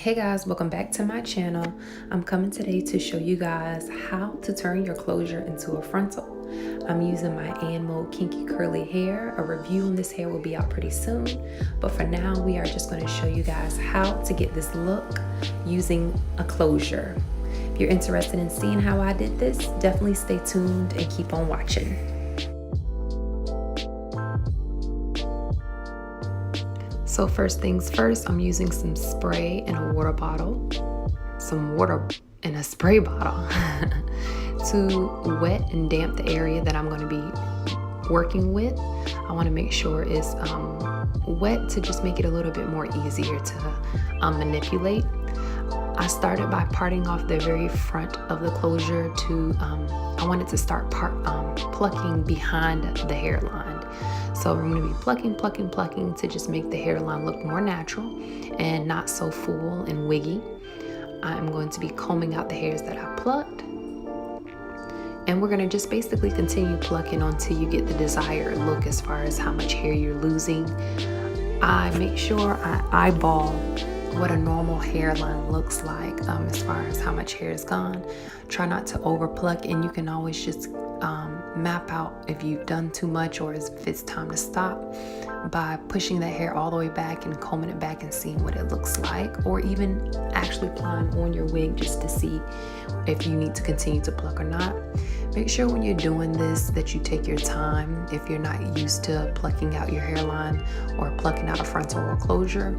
Hey guys, welcome back to my channel. I'm coming today to show you guys how to turn your closure into a frontal. I'm using my AnnMode Kinky Curly hair. A review on this hair will be out pretty soon, but for now we are just going to show you guys how to get this look using a closure. If you're interested in seeing how I did this, definitely stay tuned and keep on watching. So first things first, I'm using some spray in a water bottle, some water in a spray bottle to wet and damp the area that I'm going to be working with. I want to make sure it's wet to just make it a little bit more easier to manipulate. I started by parting off the very front of the closure to, I wanted to start plucking behind the hairline. So I'm going to be plucking to just make the hairline look more natural and not so full and wiggy. I'm going to be combing out the hairs that I plucked. And we're going to just basically continue plucking until you get the desired look as far as how much hair you're losing. I make sure I eyeball what a normal hairline looks like as far as how much hair is gone. Try not to over pluck, and you can always just map out if you've done too much or if it's time to stop by pushing that hair all the way back and combing it back and seeing what it looks like, or even actually applying on your wig just to see if you need to continue to pluck or not. Make sure when you're doing this that you take your time if you're not used to plucking out your hairline or plucking out a frontal or closure.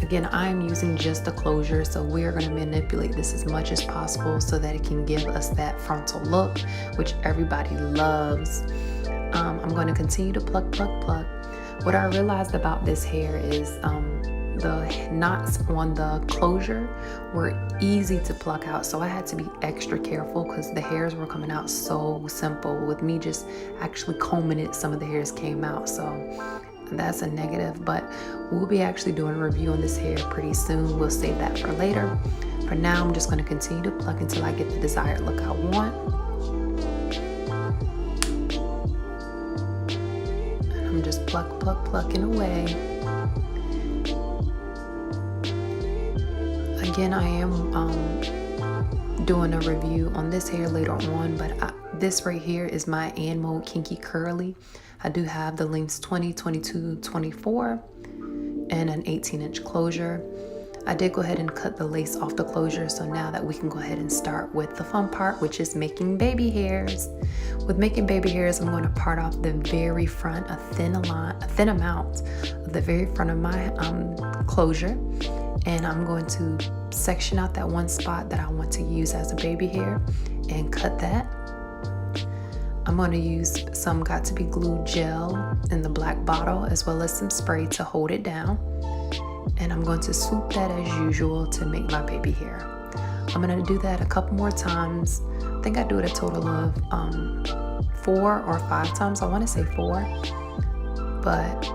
Again, I'm using just a closure, so we're going to manipulate this as much as possible so that it can give us that frontal look, which everybody loves. I'm going to continue to pluck. What I realized about this hair is the knots on the closure were easy to pluck out, so I had to be extra careful because the hairs were coming out so simple. With me just actually combing it, some of the hairs came out, so that's a negative, but we'll be actually doing a review on this hair pretty soon. We'll save that for later. For now, I'm just going to continue to pluck until I get the desired look I want. I'm just plucking away. Again, I am doing a review on this hair later on, but this right here is my AnnMode Kinky Curly. I do have the lengths 20, 22, 24, and an 18-inch closure. I did go ahead and cut the lace off the closure, so now that we can go ahead and start with the fun part, which is making baby hairs. With making baby hairs, I'm going to part off the very front, a thin amount of the very front of my closure, and I'm going to section out that one spot that I want to use as a baby hair and cut that. I'm going to use some Got To Be Glue gel in the black bottle as well as some spray to hold it down. And I'm going to swoop that as usual to make my baby hair. I'm going to do that a couple more times. I think I do it a total of 4 or 5 times. I want to say 4, but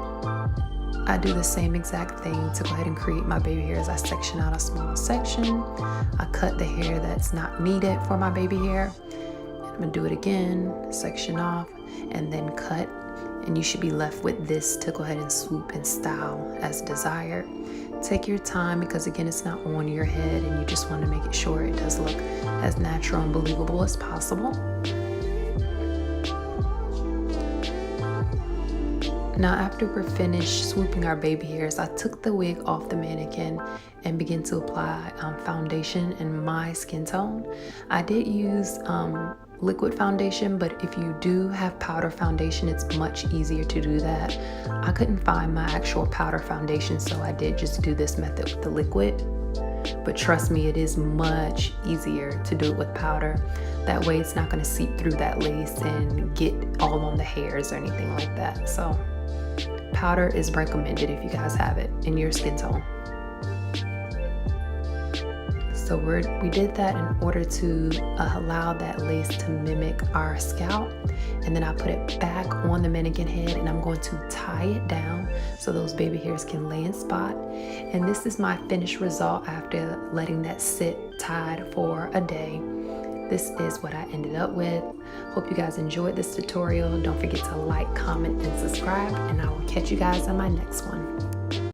I do the same exact thing to go ahead and create my baby hairs. I section out a small section. I cut the hair that's not needed for my baby hair. I'm going to do it again, section off, and then cut. And you should be left with this to go ahead and swoop and style as desired. Take your time because again, it's not on your head and you just want to make it sure it does look as natural and believable as possible. Now after we're finished swooping our baby hairs, I took the wig off the mannequin and began to apply foundation in my skin tone. I did use liquid foundation, but if you do have powder foundation, it's much easier to do that. I couldn't find my actual powder foundation, so I did just do this method with the liquid. But trust me, it is much easier to do it with powder. That way it's not going to seep through that lace and get all on the hairs or anything like that. So powder is recommended if you guys have it in your skin tone. So we did that in order to allow that lace to mimic our scalp. And then I put it back on the mannequin head and I'm going to tie it down so those baby hairs can lay in spot. And this is my finished result after letting that sit tied for a day. This is what I ended up with. Hope you guys enjoyed this tutorial. Don't forget to like, comment, and subscribe, and I will catch you guys on my next one.